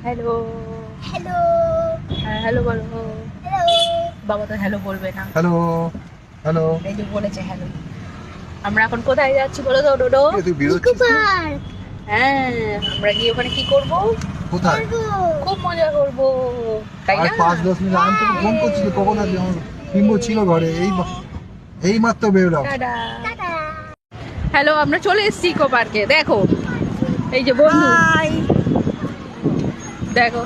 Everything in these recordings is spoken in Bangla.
হ্যালো হ্যালো হ্যাঁ হ্যালো বলো। হ্যালো বাবা তো হ্যালো বলবে না। হ্যালো হ্যালো এই যে বলেছে হ্যালো। আমরা এখন কোথায় যাচ্ছি বলো তো ডোডো? তুই ইকো বেরোচ্ছিস তো? পার্ক হ্যাঁ, আমরা গিয়ে ওখানে কি করব? কোথায়? খুব মজা করব, তাই আর না? 5-10 মিনিট আমি তোকে ফোন করছি যে কখন আসবি, আমার কিম্বো ছিল ঘরে, এই মাত্র বেরোলাম। টাটা। টাটা হ্যালো, আমরা চলে এসেছি ইকো পার্কে। দেখো এই যে বন্ধু, দেখো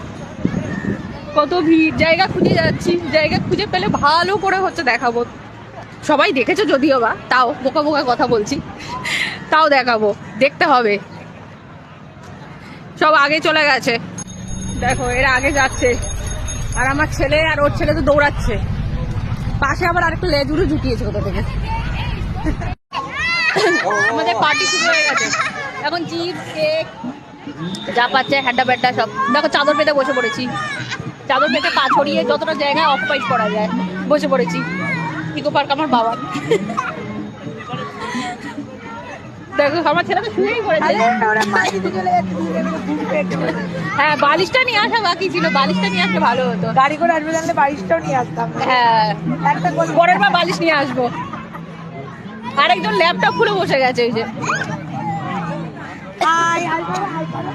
কত ভিড়, জায়গা খুঁজে যাচ্ছি, জায়গা খুঁজে পেলে ভালো করে হচ্ছে দেখাবো। সবাই দেখেছো যদিও বা, তাও বোকা বোকা কথা বলছি, তাও দেখাবো, দেখতে হবে। সব আগে চলে গেছে, দেখো এরা আগে যাচ্ছে, আর আমার ছেলে আর ওর ছেলে তো দৌড়াচ্ছে। পাশে আবার আরেকটা লেজুরও জুটিয়েছে কোথা থেকে। আমাদের পার্টি শুরু হয়ে গেছে, এখন চিপস কেক যা পাচ্ছে হ্যাড্ডা ব্যাড্ডা সব। দেখো চাদর পেতে বসে পড়েছি, চাদর পেতে পা ছড়িয়ে যতটা জায়গা অকুপাইড করা যায় বসে পড়েছি। ইকো পার্ক আমার বাবা। দেখো আমার ছেলে তো শুয়েই পড়েছে। হ্যাঁ, বালিশটা নিয়ে আসা বাকি ছিল, বালিশটা নিয়ে আসলে ভালো হতো। গাড়ি করে আসবে জানলে বারিশটাও নিয়ে আসতাম। হ্যাঁ, একটা করে পরের বার বালিশ নিয়ে আসবো। আরেকজন ল্যাপটপ খুলে বসে গেছে, এই যে হাই হাই করো, হাই করো।